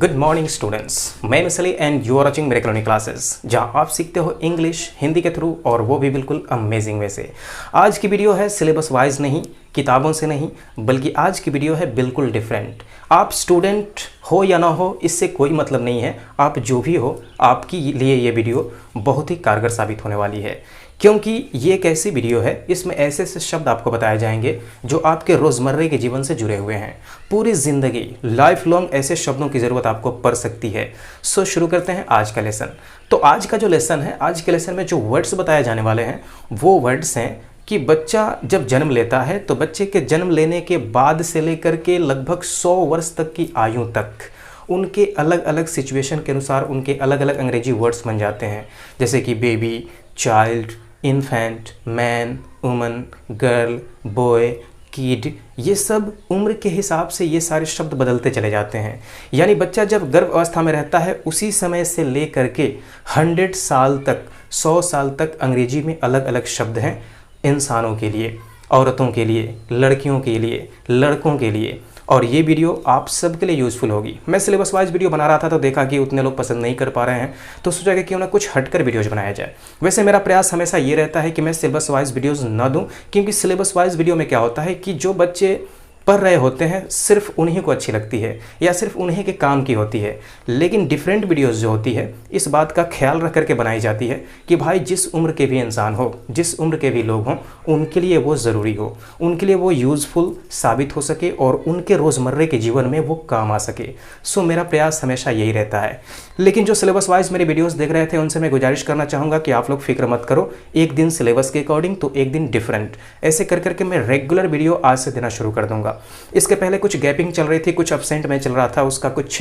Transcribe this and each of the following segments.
Good morning students, मैं मिसली and you are watching मेरे colony classes, जहां आप सीखते हो इंग्लिश हिंदी के थ्रू, और वो भी बिल्कुल अमेजिंग वे से। आज की वीडियो है सिलेबस वाइज नहीं, किताबों से नहीं, बल्कि आज की वीडियो है बिल्कुल डिफरेंट। आप स्टूडेंट हो या ना हो, इससे कोई मतलब नहीं है। आप जो भी हो, आपके लिए ये वीडियो बहुत ही कारगर साबित होने वाली है, क्योंकि ये एक ऐसी वीडियो है, इसमें ऐसे ऐसे शब्द आपको बताए जाएंगे जो आपके रोज़मर्रे के जीवन से जुड़े हुए हैं। पूरी ज़िंदगी लाइफ लॉन्ग ऐसे शब्दों की ज़रूरत आपको पड़ सकती है। सो शुरू करते हैं आज का लेसन। तो आज का जो लेसन है, आज के लेसन में जो वर्ड्स बताए जाने वाले हैं वो वर्ड्स हैं कि बच्चा जब जन्म लेता है तो बच्चे के जन्म लेने के बाद से लेकर के लगभग 100 वर्ष तक की आयु तक उनके अलग अलग सिचुएशन के अनुसार उनके अलग अलग अंग्रेजी वर्ड्स बन जाते हैं, जैसे कि baby, child, infant, man, woman, girl, boy, kid. ये सब उम्र के हिसाब से ये सारे शब्द बदलते चले जाते हैं। यानी बच्चा जब गर्भ अवस्था में रहता है उसी समय से ले करके 100 साल तक, 100 साल तक अंग्रेजी में अलग अलग शब्द हैं इंसानों के लिए, औरतों के लिए, लड़कियों के लिए, लड़कों के लिए। और ये वीडियो आप सबके लिए यूज़फुल होगी। मैं सिलेबस वाइज वीडियो बना रहा था तो देखा कि उतने लोग पसंद नहीं कर पा रहे हैं, तो सोचा कि क्यों ना कुछ हटकर वीडियोज बनाया जाए। वैसे मेरा प्रयास हमेशा ये रहता है कि मैं सिलेबस वाइज वीडियोज़ ना दूं, क्योंकि सिलेबस वाइज वीडियो में क्या होता है कि जो बच्चे पढ़ रहे होते हैं सिर्फ उन्हीं को अच्छी लगती है या सिर्फ उन्हीं के काम की होती है। लेकिन डिफरेंट वीडियोस जो होती है इस बात का ख्याल रख करके बनाई जाती है कि भाई जिस उम्र के भी इंसान हो, जिस उम्र के भी लोग हों, उनके लिए वो ज़रूरी हो, उनके लिए वो यूज़फुल साबित हो सके और उनके रोज़मर्रे के जीवन में वो काम आ सके। सो मेरा प्रयास हमेशा यही रहता है। लेकिन जो सिलेबस वाइज मेरे वीडियोज़ देख रहे थे उनसे मैं गुजारिश करना चाहूँगा कि आप लोग फिक्र मत करो, एक दिन सिलेबस के अकॉर्डिंग तो एक दिन डिफरेंट, ऐसे कर करके मैं रेगुलर वीडियो आज से देना शुरू कर दूँगा। इसके पहले कुछ गैपिंग चल रही थी, कुछ एब्सेंट में चल रहा था, उसका कुछ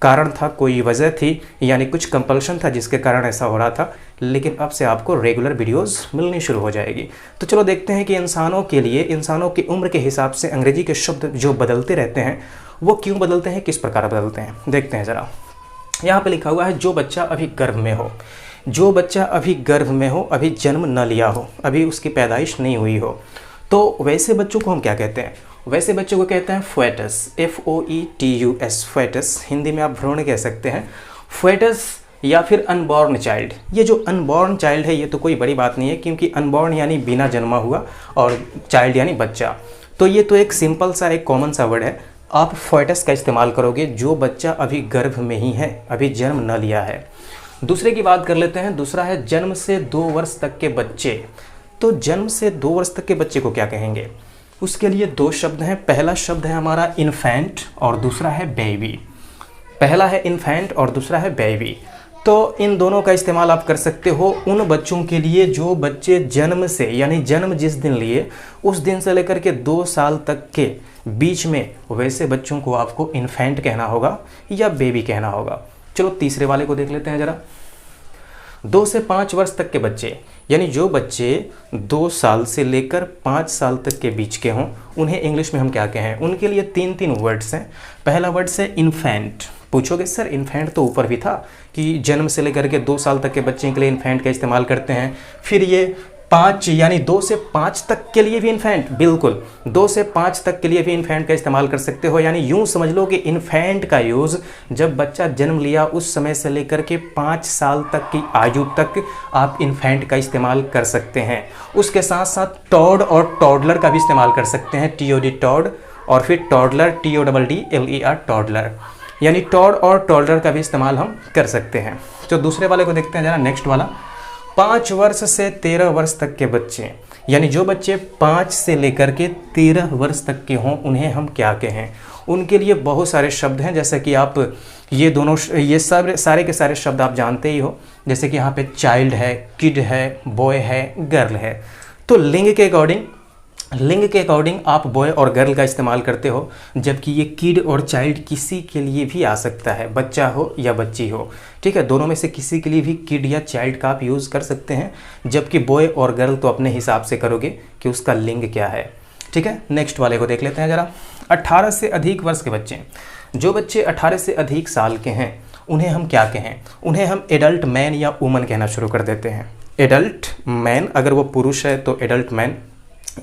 कारण था, कोई वजह थी, यानी कुछ कंपल्शन था जिसके कारण ऐसा हो रहा था। लेकिन अब से आपको रेगुलर वीडियोस मिलनी शुरू हो जाएगी। तो चलो देखते हैं कि इंसानों के लिए, इंसानों की उम्र के हिसाब से अंग्रेजी के शब्द जो बदलते रहते हैं वो क्यों बदलते हैं, किस प्रकार बदलते हैं, देखते हैं ज़रा। यहाँ पे लिखा हुआ है जो बच्चा अभी गर्भ में हो, जो बच्चा अभी गर्भ में हो, अभी जन्म न लिया हो, अभी उसकी पैदाइश नहीं हुई हो, तो वैसे बच्चों को हम क्या कहते हैं? वैसे बच्चों को कहते हैं फेटस, FOETUS, फेटस। हिंदी में आप भ्रूण कह सकते हैं, फेटस या फिर अनबॉर्न चाइल्ड। ये जो अनबॉर्न चाइल्ड है ये तो कोई बड़ी बात नहीं है, क्योंकि अनबॉर्न यानी बिना जन्मा हुआ और चाइल्ड यानी बच्चा, तो ये तो एक सिंपल सा, एक कॉमन सा वर्ड है। आप फेटस का इस्तेमाल करोगे जो बच्चा अभी गर्भ में ही है, अभी जन्म न लिया है। दूसरे की बात कर लेते हैं, दूसरा है जन्म से 2 वर्ष तक के बच्चे। तो जन्म से 2 वर्ष तक के बच्चे को क्या कहेंगे? उसके लिए 2 शब्द हैं। पहला शब्द है हमारा इन्फेंट और दूसरा है बेबी। पहला है इन्फेंट और दूसरा है बेबी। तो इन दोनों का इस्तेमाल आप कर सकते हो उन बच्चों के लिए जो बच्चे जन्म से, यानी जन्म जिस दिन लिए उस दिन से लेकर के 2 साल तक के बीच में, वैसे बच्चों को आपको इन्फेंट कहना होगा या बेबी कहना होगा। चलो तीसरे वाले को देख लेते हैं ज़रा। 2 से 5 वर्ष तक के बच्चे, यानी जो बच्चे 2 साल से लेकर 5 साल तक के बीच के हों, उन्हें इंग्लिश में हम क्या कहें? उनके लिए 3 वर्ड्स हैं। पहला वर्ड्स है इन्फेंट। पूछोगे सर इन्फेंट तो ऊपर भी था कि जन्म से लेकर के 2 साल तक के बच्चे के लिए इन्फेंट का इस्तेमाल करते हैं, फिर ये 5 यानी 2 से 5 तक के लिए भी इन्फेंट, बिल्कुल 2 से 5 तक के लिए भी इन्फेंट का इस्तेमाल कर सकते हो। यानी यूँ समझ लो कि इन्फेंट का यूज़ जब बच्चा जन्म लिया उस समय से लेकर के 5 साल तक की आयु तक आप इन्फेंट का इस्तेमाल कर सकते हैं। उसके साथ साथ टॉड और टॉडलर का भी इस्तेमाल कर सकते हैं, TOD टॉड, और फिर टॉडलर TODDLER टॉडलर, यानी टॉड और टॉडलर का भी इस्तेमाल हम कर सकते हैं। तो दूसरे वाले को देखते हैं ज़रा, नेक्स्ट वाला। 5 वर्ष से 13 वर्ष तक के बच्चे, यानी जो बच्चे 5 से लेकर के 13 वर्ष तक के हों, उन्हें हम क्या कहें? उनके लिए बहुत सारे शब्द हैं, जैसे कि आप ये दोनों, ये सब सारे के सारे शब्द आप जानते ही हो, जैसे कि यहाँ पे चाइल्ड है, किड है, बॉय है, गर्ल है। तो लिंग के अकॉर्डिंग आप बॉय और गर्ल का इस्तेमाल करते हो, जबकि ये किड और चाइल्ड किसी के लिए भी आ सकता है, बच्चा हो या बच्ची हो, ठीक है। दोनों में से किसी के लिए भी किड या चाइल्ड का आप यूज़ कर सकते हैं, जबकि बॉय और गर्ल तो अपने हिसाब से करोगे कि उसका लिंग क्या है, ठीक है। नेक्स्ट वाले को देख लेते हैं ज़रा। 18 से अधिक वर्ष के बच्चे, जो बच्चे 18 से अधिक साल के हैं उन्हें हम क्या कहें? उन्हें हम एडल्ट मैन या वुमन कहना शुरू कर देते हैं। एडल्ट मैन, अगर वो पुरुष है तो एडल्ट मैन,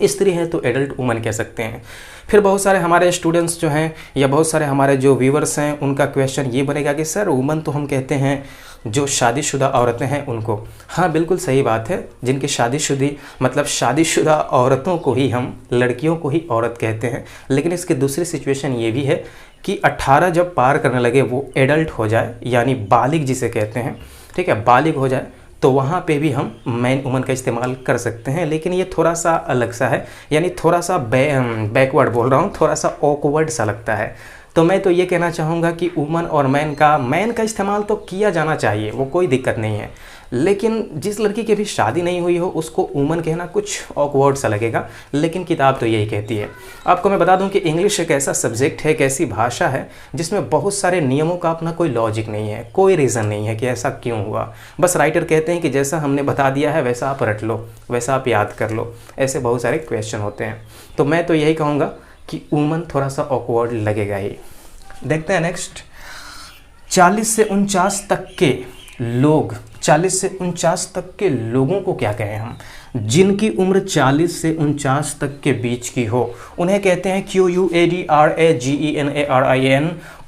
स्त्री है तो एडल्ट वुमन कह सकते हैं। फिर बहुत सारे हमारे स्टूडेंट्स जो हैं या बहुत सारे हमारे जो व्यूवर्स हैं उनका क्वेश्चन ये बनेगा कि सर वुमन तो हम कहते हैं जो शादीशुदा औरतें हैं उनको। हाँ बिल्कुल सही बात है, जिनकी शादीशुदा औरतों को ही हम, लड़कियों को ही औरत कहते हैं। लेकिन इसकी दूसरी सिचुएशन ये भी है कि 18 जब पार करने लगे, वो एडल्ट हो जाए यानी बालिग जिसे कहते हैं, ठीक है, बालिग हो जाए, तो वहाँ पे भी हम मैन वुमन का इस्तेमाल कर सकते हैं। लेकिन ये थोड़ा सा अलग सा है, यानी थोड़ा सा बैकवर्ड बोल रहा हूँ, थोड़ा सा ऑकवर्ड सा लगता है। तो मैं तो ये कहना चाहूँगा कि वुमन और मैन का इस्तेमाल तो किया जाना चाहिए, वो कोई दिक्कत नहीं है। लेकिन जिस लड़की की भी शादी नहीं हुई हो उसको वुमन कहना कुछ ऑकवर्ड सा लगेगा, लेकिन किताब तो यही कहती है। आपको मैं बता दूं कि इंग्लिश एक ऐसा सब्जेक्ट है, एक ऐसी भाषा है जिसमें बहुत सारे नियमों का अपना कोई लॉजिक नहीं है, कोई रीज़न नहीं है कि ऐसा क्यों हुआ। बस राइटर कहते हैं कि जैसा हमने बता दिया है वैसा आप रट लो, वैसा आप याद कर लो। ऐसे बहुत सारे क्वेश्चन होते हैं। तो मैं तो यही कहूँगा कि वुमन थोड़ा सा ऑकवर्ड लगेगा ही। देखते हैं नेक्स्ट। 40 से 49 तक के लोग, 40 से 49 तक के लोगों को क्या कहें हम? जिनकी उम्र 40 से 49 तक के बीच की हो उन्हें कहते हैं QUADRAGENARIAN,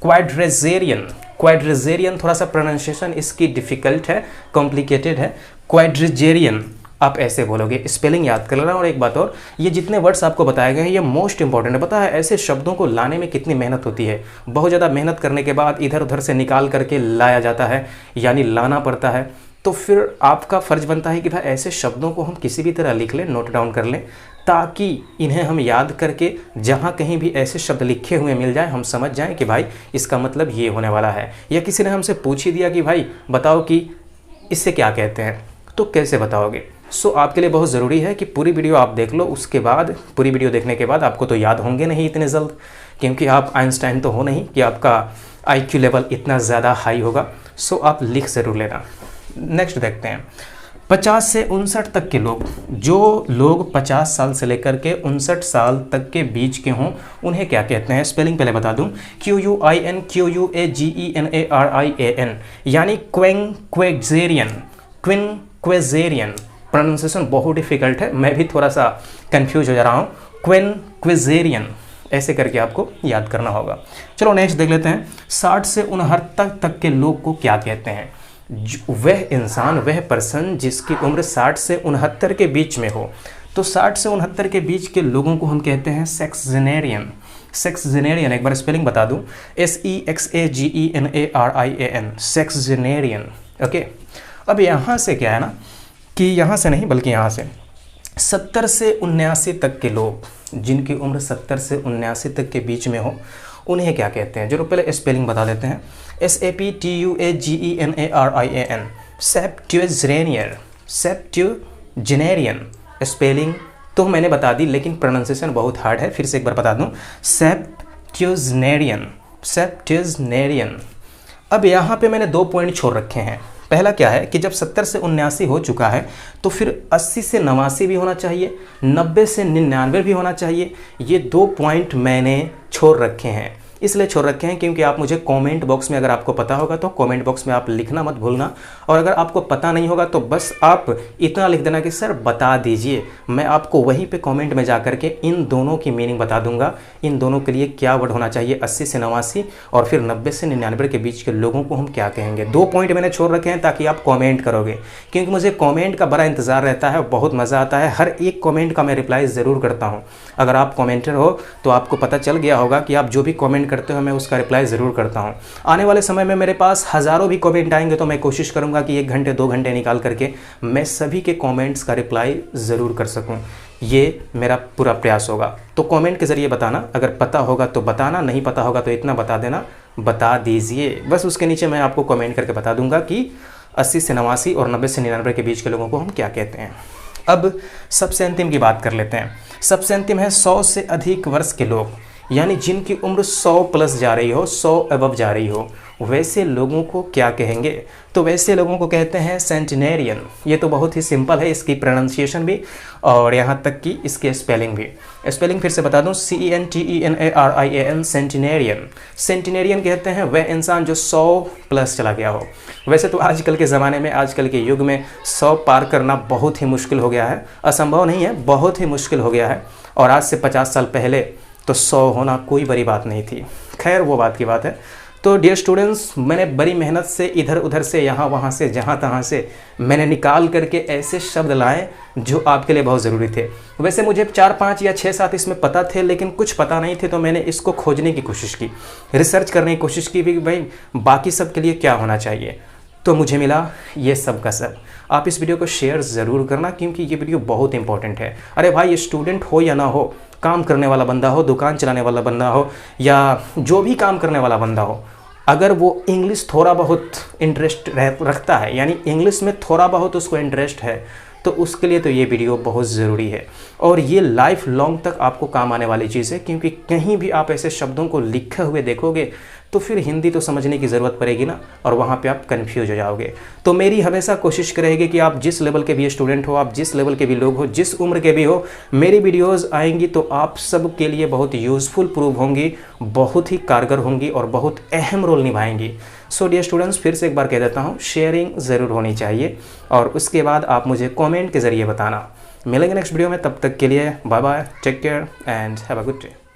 क्वाड्रेजेरियन। क्वाड्रेजेरियन, थोड़ा सा प्रोनाउंसिएशन इसकी डिफ़िकल्ट है, कॉम्प्लिकेटेड है। क्वाड्रेजेरियन आप ऐसे बोलोगे, स्पेलिंग याद कर लेना। और एक बात और, ये जितने वर्ड्स आपको बताए गए हैं ये मोस्ट इंपॉर्टेंट है। पता है ऐसे शब्दों को लाने में कितनी मेहनत होती है, बहुत ज़्यादा मेहनत करने के बाद इधर उधर से निकाल करके लाया जाता है, यानी लाना पड़ता है। तो फिर आपका फ़र्ज बनता है कि भाई ऐसे शब्दों को हम किसी भी तरह लिख लें, नोट डाउन कर लें, ताकि इन्हें हम याद करके जहाँ कहीं भी ऐसे शब्द लिखे हुए मिल जाए हम समझ जाएं कि भाई इसका मतलब ये होने वाला है। या किसी ने हमसे पूछ ही दिया कि भाई बताओ कि इससे क्या कहते हैं, तो कैसे बताओगे? सो आपके लिए बहुत ज़रूरी है कि पूरी वीडियो आप देख लो। उसके बाद, पूरी वीडियो देखने के बाद आपको तो याद होंगे नहीं इतने जल्द, क्योंकि आप आइंस्टाइन तो हो नहीं कि आपका IQ लेवल इतना ज़्यादा हाई होगा। सो आप लिख ज़रूर लेना। नेक्स्ट देखते हैं। 50 से 59 तक के लोग, जो लोग 50 साल से लेकर के 59 साल तक के बीच के हों उन्हें क्या कहते हैं? स्पेलिंग पहले बता दूं, QUINQUAGENARIAN, यानी क्वेजेरियन। प्रोनाउंसिएशन बहुत डिफिकल्ट है, मैं भी थोड़ा सा कंफ्यूज हो जा रहा हूँ। क्वेजेरियन ऐसे करके आपको याद करना होगा। चलो नेक्स्ट देख लेते हैं। 60 से 69 तक के लोग को क्या कहते हैं? वह इंसान, वह पर्सन जिसकी उम्र 60 से 69 के बीच में हो। तो 60 से 69 के बीच के लोगों को हम कहते हैं सेक्सजेनेरियन। सेक्सजेनेरियन, एक बार स्पेलिंग बता दूं, SEXAGENARIAN, सेक्सजेनेरियन। ओके, अब यहाँ से क्या है ना कि यहाँ से नहीं बल्कि यहाँ से 70 से 79 तक के लोग, जिनकी उम्र 70 से 79 तक के बीच में हो उन्हें क्या कहते हैं? जो पहले स्पेलिंग बता देते हैं। SAPTUAGENARIAN, सेप्ट्यूजेनेरियन। स्पेलिंग तो मैंने बता दी, लेकिन प्रोनाउंसिएशन बहुत हार्ड है, फिर से एक बार बता दूं, सेप्ट्यूजेनेरियन। अब यहाँ पे मैंने 2 पॉइंट छोड़ रखे हैं। पहला क्या है कि जब 70 से 79 हो चुका है तो फिर 80 से 89 भी होना चाहिए, 90 से 99 भी होना चाहिए। ये 2 पॉइंट मैंने छोड़ रखे हैं, इसलिए छोड़ रखे हैं क्योंकि आप मुझे कमेंट बॉक्स में, अगर आपको पता होगा तो कमेंट बॉक्स में आप लिखना मत भूलना, और अगर आपको पता नहीं होगा तो बस आप इतना लिख देना कि सर बता दीजिए। मैं आपको वहीं पे कमेंट में जा करके इन दोनों की मीनिंग बता दूंगा, इन दोनों के लिए क्या वर्ड होना चाहिए, 80 से 89 और फिर 90 से 99 के बीच के लोगों को हम क्या कहेंगे। 2 पॉइंट मैंने छोड़ रखे हैं ताकि आप कॉमेंट करोगे, क्योंकि मुझे कॉमेंट का बड़ा इंतज़ार रहता है, बहुत मज़ा आता है। हर एक कॉमेंट का मैं रिप्लाई ज़रूर करता हूँ। अगर आप कॉमेंटर हो तो आपको पता चल गया होगा कि आप जो भी कॉमेंट करते हो मैं उसका रिप्लाई ज़रूर करता हूं। आने वाले समय में मेरे पास हज़ारों भी कमेंट आएंगे तो मैं कोशिश करूंगा कि 1 घंटे 2 घंटे निकाल करके मैं सभी के कमेंट्स का रिप्लाई ज़रूर कर सकूं। ये मेरा पूरा प्रयास होगा। तो कमेंट के ज़रिए बताना, अगर पता होगा तो बताना, नहीं पता होगा तो इतना बता देना, बता दीजिए। बस उसके नीचे मैं आपको कमेंट करके बता दूंगा कि 80 से 89 और 90 से 99 के बीच के लोगों को हम क्या कहते हैं। अब सबसे अंतिम की बात कर लेते हैं। सबसे अंतिम है 100 से अधिक वर्ष के लोग, यानी जिनकी उम्र 100 प्लस जा रही हो, 100 अबव जा रही हो, वैसे लोगों को क्या कहेंगे? तो वैसे लोगों को कहते हैं सेंटिनेरियन। ये तो बहुत ही सिंपल है, इसकी प्रोनाउंसिएशन भी और यहाँ तक कि इसके स्पेलिंग भी। स्पेलिंग फिर से बता दूँ, CENTENARIAN, सेंटिनेरियन। सेंटिनेरियन कहते हैं वह इंसान जो 100 प्लस चला गया हो। वैसे तो आजकल के ज़माने में, आजकल के युग में 100 पार करना बहुत ही मुश्किल हो गया है, असंभव नहीं है, बहुत ही मुश्किल हो गया है। और आज से 50 साल पहले तो 100 होना कोई बड़ी बात नहीं थी। खैर वो बात की बात है। तो डियर स्टूडेंट्स, मैंने बड़ी मेहनत से इधर उधर से, यहाँ वहाँ से, जहाँ तहाँ से मैंने निकाल करके ऐसे शब्द लाए जो आपके लिए बहुत ज़रूरी थे। वैसे मुझे 4, 5 या 6, 7 इसमें पता थे, लेकिन कुछ पता नहीं थे, तो मैंने इसको खोजने की कोशिश की, रिसर्च करने की कोशिश की कि भाई बाकी सब के लिए क्या होना चाहिए। तो मुझे मिला ये सब का सब। आप इस वीडियो को शेयर ज़रूर करना, क्योंकि ये वीडियो बहुत इंपॉर्टेंट है। अरे भाई, स्टूडेंट हो या ना हो, काम करने वाला बंदा हो, दुकान चलाने वाला बंदा हो, या जो भी काम करने वाला बंदा हो, अगर वो इंग्लिश थोड़ा बहुत इंटरेस्ट रखता है, यानी इंग्लिश में थोड़ा बहुत उसको इंटरेस्ट है, तो उसके लिए तो ये वीडियो बहुत ज़रूरी है। और ये लाइफ लॉन्ग तक आपको काम आने वाली चीज़ है, क्योंकि कहीं भी आप ऐसे शब्दों को लिखे हुए देखोगे तो फिर हिंदी तो समझने की ज़रूरत पड़ेगी ना, और वहाँ पे आप कंफ्यूज हो जाओगे। तो मेरी हमेशा कोशिश रहेगी कि आप जिस लेवल के भी स्टूडेंट हो, आप जिस लेवल के भी लोग हो, जिस उम्र के भी हो, मेरी वीडियोस आएंगी तो आप सब के लिए बहुत यूज़फुल प्रूव होंगी, बहुत ही कारगर होंगी और बहुत अहम रोल निभाएंगी। सो डियर स्टूडेंट्स, फिर से एक बार कह देता हूँ, शेयरिंग ज़रूर होनी चाहिए और उसके बाद आप मुझे कॉमेंट के ज़रिए बताना। मिलेंगे नेक्स्ट वीडियो में, तब तक के लिए bye bye, take care and have a good day.